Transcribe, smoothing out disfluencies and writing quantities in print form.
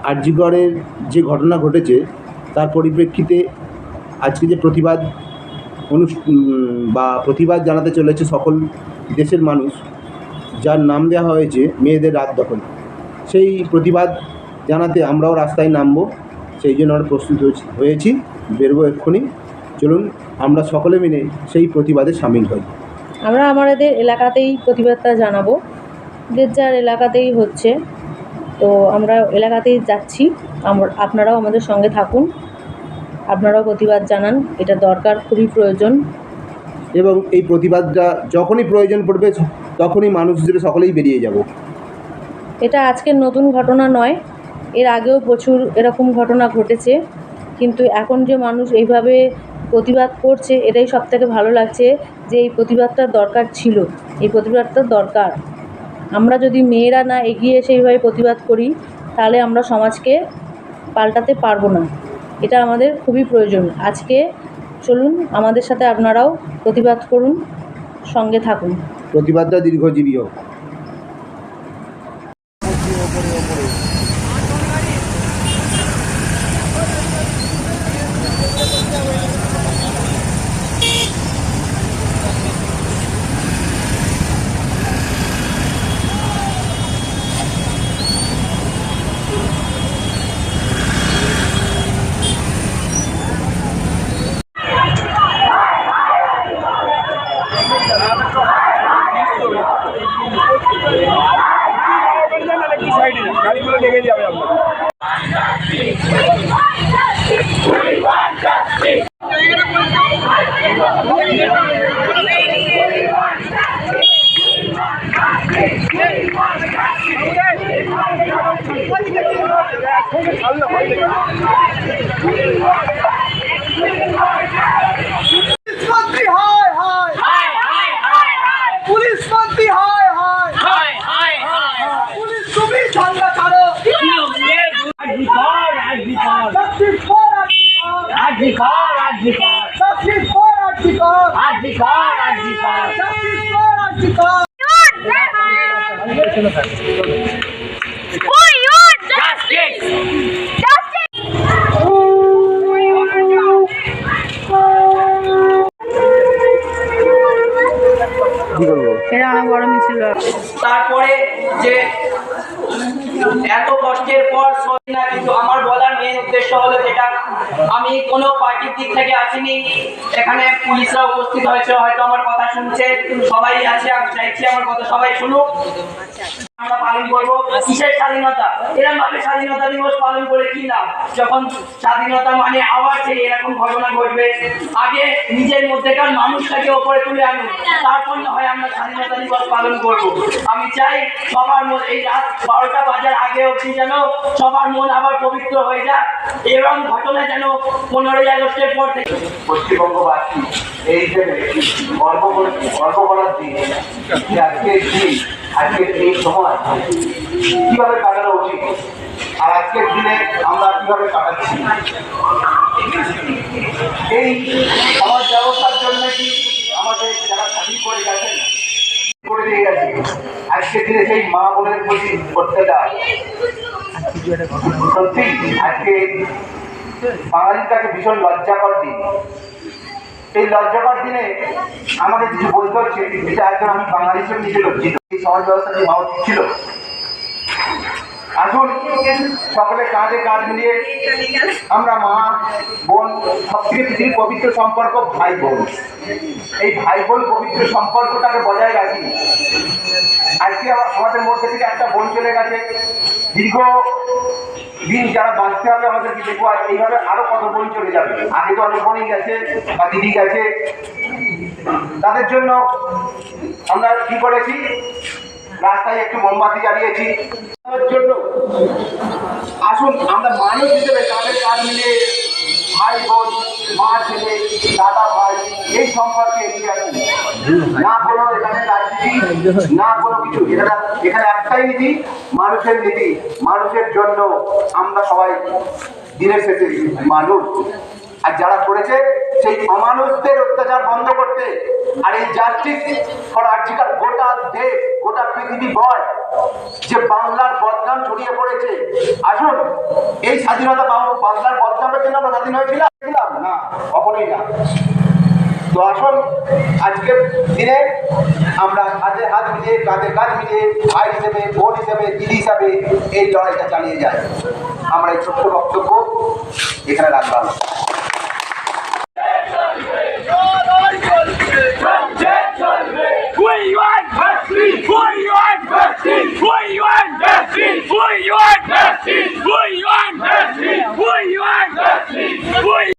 আরজিকরের যে ঘটনা ঘটেছে তার পরিপ্রেক্ষিতে আজকে যে প্রতিবাদ জানাতে চলেছে সকল দেশের মানুষ, যার নাম দেওয়া হয়েছে মেয়েদের রাত দখল, সেই প্রতিবাদ জানাতে আমরাও রাস্তায় নামবো। সেই জন্য আমরা প্রস্তুত হয়েছি, বেরোবো এক্ষুনি। চলুন আমরা সকলে মিলে সেই প্রতিবাদে সামিল হই। আমরা আমাদের এলাকাতেই প্রতিবাদটা জানাবো, যার এলাকাতেই হচ্ছে, তো আমরা এলাকাতেই যাচ্ছি। আপনারাও আমাদের সঙ্গে থাকুন, আপনারাও প্রতিবাদ জানান, এটা দরকার, খুবই প্রয়োজন। এবং এই প্রতিবাদটা যখনই প্রয়োজন পড়বে তখনই মানুষদের সকলেই বেরিয়ে যাব। এটা আজকের নতুন ঘটনা নয়, এর আগেও প্রচুর এরকম ঘটনা ঘটেছে, কিন্তু এখন যে মানুষ এইভাবে প্রতিবাদ করছে এটাই সবথেকে ভালো লাগছে, যে এই প্রতিবাদটার দরকার ছিল, এই প্রতিবাদটার দরকার। আমরা যদি মেয়েরা না এগিয়ে এসে এইভাবে প্রতিবাদ করি তাহলে আমরা সমাজকে পাল্টাতে পারবো না, এটা আমাদের খুবই প্রয়োজন। আজকে চলুন আমাদের সাথে আপনারাও প্রতিবাদ করুন, সঙ্গে থাকুন। প্রতিবাদটা দীর্ঘজীবী হোক। গাড়িগুলো লেগে যাবে তারপরে যে এত কষ্টের পর না, কিন্তু আমার বলার মেন উদ্দেশ্য হলো যেটা, আমি কোনো পার্টির দিক থেকে আসিনি, এখানে পুলিশরা উপস্থিত হয়েছে, হয়তো আমার কথা শুনছে, সবাই আছে, আমি চাইছি আমার কথা সবাই শুনুক। আমরা পালন করবো কিসের স্বাধীনতা? এরকম ভাবে স্বাধীনতা দিবস পালন করে কি লাভ, যখন স্বাধীনতা মানে আবার সেই এরকম ঘটনা ঘটবে। আগে নিজের মধ্যেকার মানুষটাকে ওপরে তুলে আনুন, তারপর না হয় আমরা স্বাধীনতা দিবস পালন করব। আমি চাই সবার মন এই রাত 12টা বাজার আগে অবধি যেন সবার মন আবার পবিত্র হয়ে যাক, এবং ঘটনা যেন 15ই আগস্টের পর থেকে পশ্চিমবঙ্গবাসী এই হিসেবে গর্ব করার দিন, আজকের এই সময় কিভাবে কাটানো উচিত, আর আজকের দিনে আমরা কিভাবে কাটাচ্ছি, এই সমাজ ব্যবস্থার জন্য কি আমাদের যারা স্বাধীন করে গেছেন করে দিয়ে গেছে, আজকের দিনে সেই মা বোনের প্রতি অত্যাচার সত্যি আজকে বাঙালির কাছে ভীষণ লজ্জাকর দিন। এই লজ্জাকর দিনে আমাকে কিছু বলতে হচ্ছে, এটা একজন আমি বাঙালি হিসেবে নিজে লজ্জিত। এই সমাজ ব্যবস্থা কি হওয়া উচিত ছিল? আসুন সকলে কাঁধে কাঁধ মিলিয়ে আমরা মা বোন, সবথেকে পৃথিবীর পবিত্র সম্পর্ক ভাই বোন, এই ভাই বোন পবিত্র সম্পর্কটাকে বজায় রাখি। আজকে আমাদের মধ্যে থেকে একটা বোন চলে গেছে, দীর্ঘ দিন যারা বাঁচতে হবে আমাদেরকে দেখবো, আর এইভাবে আরো কত বোন চলে যাবে। আগে তো অনেক বোনই গেছে বা দিদি গেছে, তাদের জন্য আমরা কি করেছি, রাস্তায় একটু মোমবাতি জ্বালিয়েছি জন্য। আসুন আমরা মানুষ হিসেবে তাদের কাজ মিলে ভাই বোন, মা ছেলে, দাদা ভাই, এই সম্পর্কে এগিয়ে আসুন। না কোনো এখানে রাজনীতি, না কোনো কিছু, এখানে একটাই নীতি, মানুষের নীতি। মানুষের জন্য আমরা সবাই দিনের শেষে মানুষ। আর যারা করেছে সেই অমানুষদের অত্যাচার বন্ধ করতে, আর এই জাস্টিস ফর আরজিকর গোটা দেশ, গোটা পৃথিবী বয় যে বাংলার বদনাম আসুন এই স্বাধীনতা বাংলার বদনামের জন্য আমরা স্বাধীন হয়েছিলাম না, কখনোই না। তো আসুন আজকের দিনে আমরা হাতে হাত মিলিয়ে কাঁধে কাঁধ মিলিয়ে ভাই হিসেবে, বোন হিসেবে, দিদি হিসাবে এই লড়াইটা চালিয়ে যাই। আমরা এই ছোট্ট বক্তব্য এখানে রাখলাম।